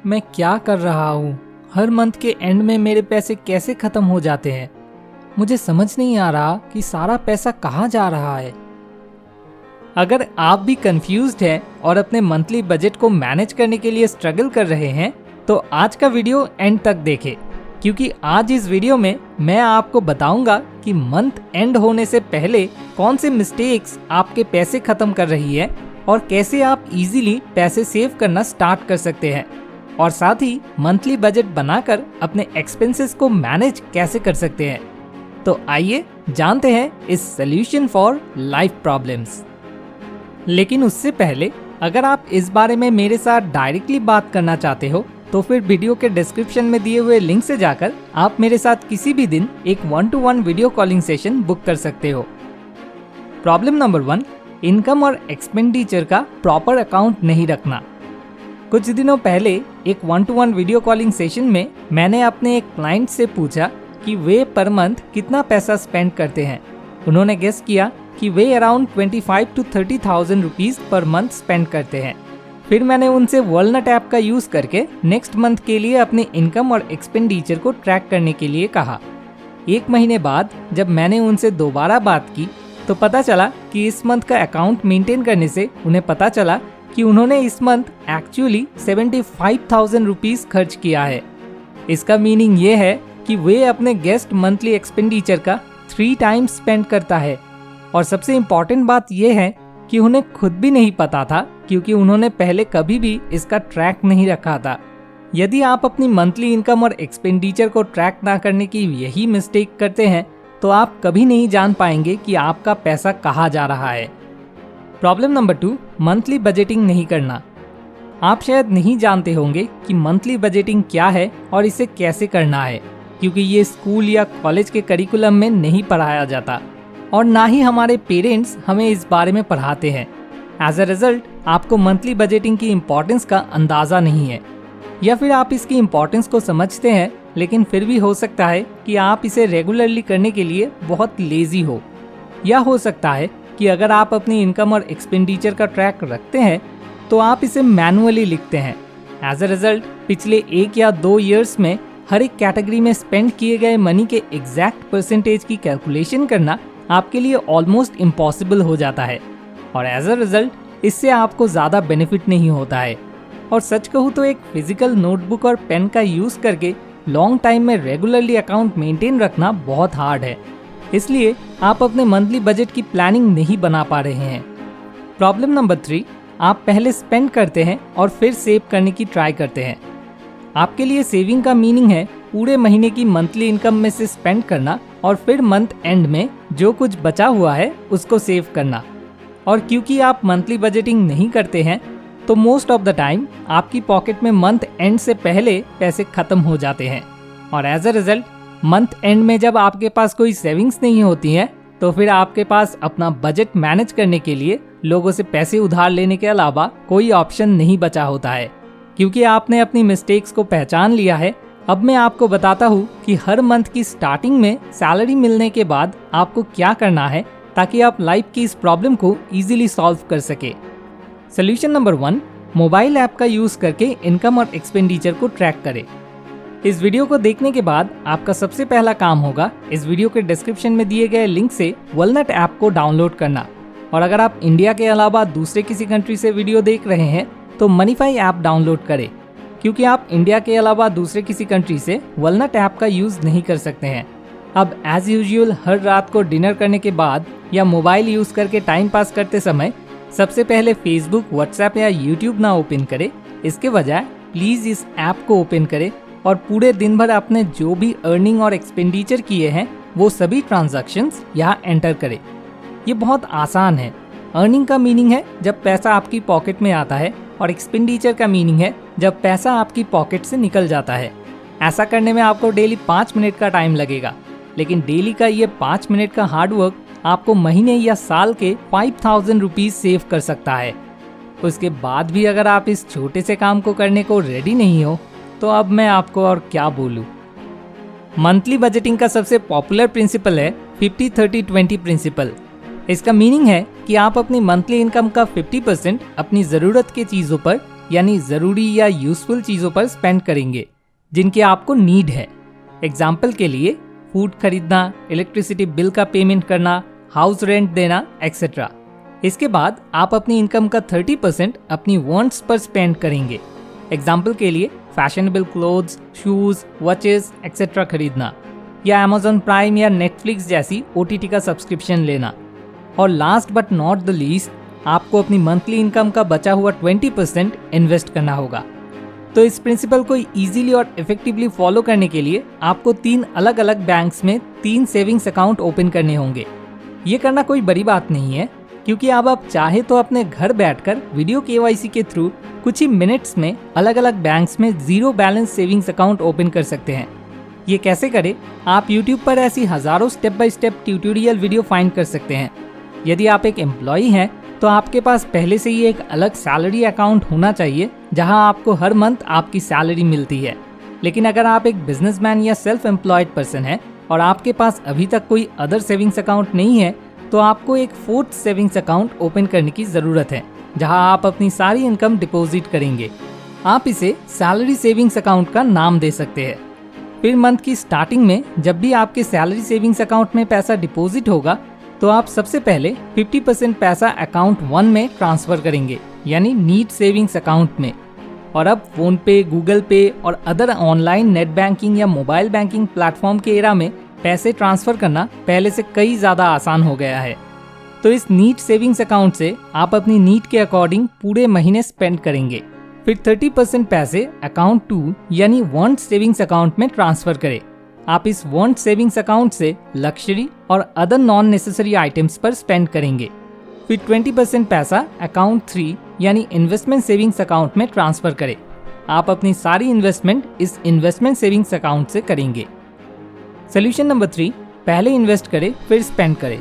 मैं क्या कर रहा हूँ? हर मंथ के एंड में मेरे पैसे कैसे खत्म हो जाते हैं? मुझे समझ नहीं आ रहा कि सारा पैसा कहाँ जा रहा है। अगर आप भी कंफ्यूज्ड हैं और अपने मंथली बजट को मैनेज करने के लिए स्ट्रगल कर रहे हैं, तो आज का वीडियो एंड तक देखें, क्योंकि आज इस वीडियो में मैं आपको बताऊंगा कि मंथ एंड होने से पहले कौन से मिस्टेक्स आपके पैसे खत्म कर रही है और कैसे आप इजीली पैसे सेव करना स्टार्ट कर सकते हैं, और साथ ही मंथली बजट बनाकर अपने एक्सपेंसेस को मैनेज कैसे कर सकते हैं। तो आइए जानते हैं इस सॉल्यूशन फॉर लाइफ प्रॉब्लम्स। लेकिन उससे पहले अगर आप इस बारे में मेरे साथ डायरेक्टली बात करना चाहते हो तो फिर वीडियो के डिस्क्रिप्शन में दिए हुए लिंक से जाकर आप मेरे साथ किसी भी दिन एक 1-to-1 video calling session book कर सकते हो। प्रॉब्लम नंबर 1, इनकम और एक्सपेंडिचर का प्रॉपर अकाउंट नहीं रखना। कुछ दिनों पहले एक 1-to-1 वीडियो कॉलिंग सेशन में मैंने अपने एक क्लाइंट से पूछा कि वे पर मंथ कितना पैसा स्पेंड करते हैं। उन्होंने गेस किया कि way around 25 to 30,000 rupees per month spend करते हैं। फिर मैंने उनसे वॉलनट ऐप का यूज करके नेक्स्ट मंथ के लिए अपने इनकम और एक्सपेंडिचर को ट्रैक करने के लिए कहा। 1 महीने बाद जब मैंने उनसे दोबारा बात की तो पता चला कि इस मंथ का अकाउंट मेंटेन करने से उन्हें पता चला कि उन्होंने इस मंथ एक्चुअली 75,000 रुपीज खर्च किया है। इसका मीनिंग ये है कि वे अपने गेस्ट मंथली एक्सपेंडिचर का 3 टाइम्स स्पेंड करता है। और सबसे इम्पॉर्टेंट बात यह है कि उन्हें खुद भी नहीं पता था, क्योंकि उन्होंने पहले कभी भी इसका ट्रैक नहीं रखा था। यदि आप अपनी मंथली इनकम और एक्सपेंडिचर को ट्रैक ना करने की यही मिस्टेक करते हैं तो आप कभी नहीं जान पाएंगे कि आपका पैसा कहाँ जा रहा है। प्रॉब्लम नंबर 2, मंथली बजटिंग नहीं करना। आप शायद नहीं जानते होंगे कि मंथली बजटिंग क्या है और इसे कैसे करना है, क्योंकि ये स्कूल या कॉलेज के करिकुलम में नहीं पढ़ाया जाता और ना ही हमारे पेरेंट्स हमें इस बारे में पढ़ाते हैं। एज अ रिजल्ट आपको मंथली बजटिंग की इम्पोर्टेंस का अंदाज़ा नहीं है, या फिर आप इसकी इम्पोर्टेंस को समझते हैं लेकिन फिर भी हो सकता है कि आप इसे रेगुलरली करने के लिए बहुत लेजी हो, या हो सकता है कि अगर आप अपनी इनकम और एक्सपेंडिचर का ट्रैक रखते हैं तो आप इसे मैनुअली लिखते हैं। एज अ रिजल्ट पिछले 1 या 2 ईयर्स में हर एक कैटेगरी में स्पेंड किए गए मनी के एग्जैक्ट परसेंटेज की कैलकुलेशन करना आपके लिए ऑलमोस्ट इम्पॉसिबल हो जाता है, और एज अ रिजल्ट इससे आपको ज़्यादा बेनिफिट नहीं होता है। और सच कहूँ तो एक फिजिकल नोटबुक और पेन का यूज़ करके लॉन्ग टाइम में रेगुलरली अकाउंट मेंटेन रखना बहुत हार्ड है, इसलिए आप अपने मंथली बजट की प्लानिंग नहीं बना पा रहे हैं। प्रॉब्लम नंबर 3, आप पहले स्पेंड करते हैं और फिर सेव करने की ट्राई करते हैं। आपके लिए सेविंग का मीनिंग है पूरे महीने की मंथली इनकम में से स्पेंड करना और फिर मंथ एंड में जो कुछ बचा हुआ है उसको सेव करना। और क्योंकि आप मंथली बजटिंग नहीं करते हैं तो मोस्ट ऑफ द टाइम आपकी पॉकेट में मंथ एंड से पहले पैसे खत्म हो जाते हैं, और as a result month end में जब आपके पास कोई सेविंग्स नहीं होती हैं तो फिर आपके पास अपना बजट मैनेज करने के लिए लोगों से पैसे उधार लेने के अलावा कोई ऑप्शन नहीं बचा होता है। क्योंकि आपने अपनी मिस्टेक्स को पहचान लिया है, अब मैं आपको बताता हूँ कि हर मंथ की स्टार्टिंग में सैलरी मिलने के बाद आपको क्या करना है ताकि आप लाइफ की इस प्रॉब्लम को इजीली सॉल्व कर सके। सोल्यूशन नंबर 1, मोबाइल ऐप का यूज करके इनकम और एक्सपेंडिचर को ट्रैक करें। इस वीडियो को देखने के बाद आपका सबसे पहला काम होगा इस वीडियो के डिस्क्रिप्शन में दिए गए लिंक से वॉलनट ऐप को डाउनलोड करना, और अगर आप इंडिया के अलावा दूसरे किसी कंट्री से वीडियो देख रहे हैं तो मनीफाई ऐप डाउनलोड करें, क्योंकि आप इंडिया के अलावा दूसरे किसी कंट्री से वॉलनट ऐप का यूज़ नहीं कर सकते हैं। अब एज यूजुअल हर रात को डिनर करने के बाद या मोबाइल यूज़ करके टाइम पास करते समय सबसे पहले फेसबुक, व्हाट्सएप या यूट्यूब ना ओपन करें। इसके बजाय प्लीज़ इस ऐप को ओपन करें और पूरे दिन भर आपने जो भी अर्निंग और एक्सपेंडिचर किए हैं वो सभी ट्रांजैक्शंस यहाँ एंटर करें। ये बहुत आसान है। अर्निंग का मीनिंग है जब पैसा आपकी पॉकेट में आता है, और एक्सपेंडिचर का मीनिंग है जब पैसा आपकी पॉकेट से निकल जाता है। ऐसा करने में आपको डेली 5 मिनट का टाइम लगेगा, लेकिन डेली का ये 5 मिनट का हार्डवर्क आपको महीने या साल के 5,000 रुपीज सेव कर सकता है। उसके बाद भी अगर आप इस छोटे से काम को करने को रेडी नहीं हो तो अब मैं आपको और क्या बोलूं। मंथली बजटिंग का सबसे पॉपुलर प्रिंसिपल है 50-30-20 प्रिंसिपल। इसका मीनिंग है कि आप अपनी मंथली इनकम का 50% अपनी ज़रूरत की चीज़ों पर यानी ज़रूरी या यूजफुल चीज़ों पर स्पेंड करेंगे जिनकी आपको नीड है। एग्जाम्पल के लिए फूड खरीदना, इलेक्ट्रिसिटी बिल का पेमेंट करना, हाउस रेंट देना एक्सेट्रा। इसके बाद आप अपनी इनकम का 30% अपनी वांट्स पर स्पेंड करेंगे। एग्जाम्पल के लिए fashionable clothes, shoes, watches etcetera खरीदना, या अमेजॉन प्राइम या नेटफ्लिक्स जैसी OTT का सब्सक्रिप्शन लेना। और last but not the least, आपको अपनी मंथली इनकम का बचा हुआ 20% इन्वेस्ट करना होगा। तो इस प्रिंसिपल को इजीली और इफेक्टिवली फॉलो करने के लिए आपको 3 अलग अलग बैंक्स में 3 सेविंग्स अकाउंट ओपन करने होंगे। ये करना कोई बड़ी बात नहीं है, क्योंकि अब आप चाहे तो अपने घर बैठकर वीडियो KYC के थ्रू कुछ ही मिनट्स में अलग अलग बैंक्स में 0 बैलेंस सेविंग्स अकाउंट ओपन कर सकते हैं। ये कैसे करें, आप YouTube पर ऐसी हजारों step by step tutorial video find कर सकते हैं। यदि आप एक एम्प्लॉई हैं तो आपके पास पहले से ही एक अलग सैलरी अकाउंट होना चाहिए जहां आपको हर मंथ आपकी सैलरी मिलती है। लेकिन अगर आप एक बिजनेसमैन या सेल्फ एम्प्लॉयड पर्सन हैं और आपके पास अभी तक कोई अदर सेविंग्स अकाउंट नहीं है, तो आपको एक 4th सेविंग्स अकाउंट ओपन करने की ज़रूरत है जहां आप अपनी सारी इनकम डिपॉजिट करेंगे। आप इसे सैलरी सेविंग्स अकाउंट का नाम दे सकते हैं। फिर मंथ की स्टार्टिंग में जब भी आपके सैलरी सेविंग्स अकाउंट में पैसा डिपॉजिट होगा, तो आप सबसे पहले 50% पैसा अकाउंट 1 में ट्रांसफर करेंगे, यानी नीड सेविंग्स अकाउंट में। और अब फोन पे, गूगल पे और अदर ऑनलाइन नेट बैंकिंग या मोबाइल बैंकिंग प्लेटफॉर्म के एरा में पैसे ट्रांसफर करना पहले से कई ज़्यादा आसान हो गया है। तो इस नीड सेविंग्स अकाउंट से आप अपनी नीड के अकॉर्डिंग पूरे महीने स्पेंड करेंगे। फिर 30% पैसे अकाउंट 2 यानी वांट सेविंग्स अकाउंट में ट्रांसफर करें। आप इस वांट सेविंग्स अकाउंट से लग्जरी और अदर नॉन नेसेसरी आइटम्स पर स्पेंड करेंगे। फिर 20% पैसा अकाउंट 3 यानी इन्वेस्टमेंट सेविंग्स अकाउंट में ट्रांसफर करें। आप अपनी सारी इन्वेस्टमेंट इस इन्वेस्टमेंट सेविंग्स अकाउंट से करेंगे। सोल्यूशन नंबर 3, पहले इन्वेस्ट करें फिर स्पेंड करें।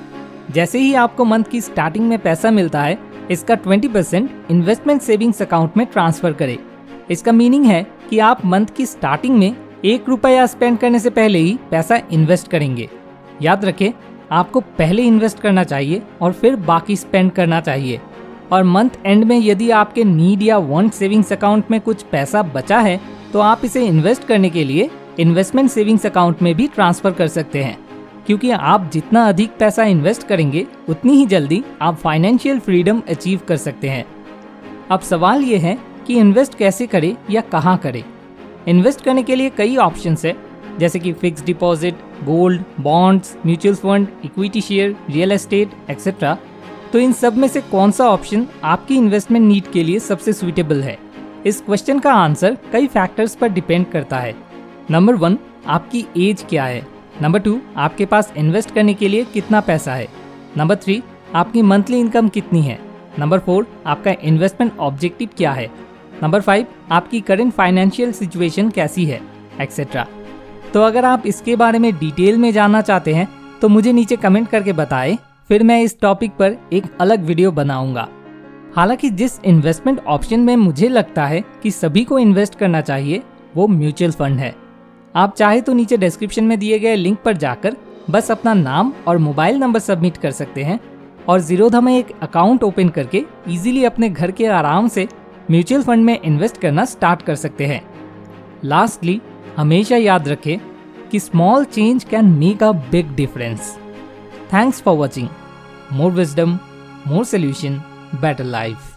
जैसे ही आपको मंथ की स्टार्टिंग में पैसा मिलता है, इसका 20% इन्वेस्टमेंट सेविंग्स अकाउंट में ट्रांसफर करें। इसका मीनिंग है कि आप मंथ की स्टार्टिंग में 1 रुपया स्पेंड करने से पहले ही पैसा इन्वेस्ट करेंगे। याद रखें, आपको पहले इन्वेस्ट करना चाहिए और फिर बाकी स्पेंड करना चाहिए। और मंथ एंड में यदि आपके नीड या वांट सेविंग्स अकाउंट में कुछ पैसा बचा है, तो आप इसे इन्वेस्ट करने के लिए इन्वेस्टमेंट सेविंग्स अकाउंट में भी ट्रांसफर कर सकते हैं, क्योंकि आप जितना अधिक पैसा इन्वेस्ट करेंगे उतनी ही जल्दी आप फाइनेंशियल फ्रीडम अचीव कर सकते हैं। अब सवाल ये है कि इन्वेस्ट कैसे करें या कहाँ करें। इन्वेस्ट करने के लिए कई ऑप्शंस है, जैसे कि fix deposit, gold, bonds, mutual fund, equity share, real estate etcetera. तो इन सब में से कौन सा ऑप्शन आपकी इन्वेस्टमेंट नीड के लिए सबसे सूटेबल है? इस क्वेश्चन का आंसर कई फैक्टर्स पर डिपेंड करता है। नंबर 1, आपकी एज क्या है। नंबर 2, आपके पास इन्वेस्ट करने के लिए कितना पैसा है। नंबर 3, आपकी मंथली इनकम कितनी है। नंबर 4, आपका इन्वेस्टमेंट ऑब्जेक्टिव क्या है। नंबर 5, आपकी करंट फाइनेंशियल सिचुएशन कैसी है एक्सेट्रा। तो अगर आप इसके बारे में डिटेल में जानना चाहते हैं तो मुझे नीचे कमेंट करके बताएं, फिर मैं इस टॉपिक पर एक अलग वीडियो बनाऊंगा। हालांकि जिस इन्वेस्टमेंट ऑप्शन में मुझे लगता है कि सभी को इन्वेस्ट करना चाहिए वो म्यूचुअल फंड है। आप चाहे तो नीचे डिस्क्रिप्शन में दिए गए लिंक पर जाकर बस अपना नाम और मोबाइल नंबर सबमिट कर सकते हैं और ज़ीरोधा में एक अकाउंट ओपन करके इजीली अपने घर के आराम से म्यूचुअल फंड में इन्वेस्ट करना स्टार्ट कर सकते हैं। लास्टली, हमेशा याद रखें कि small change can make a big difference. Thanks for watching. More wisdom, more solution, better life.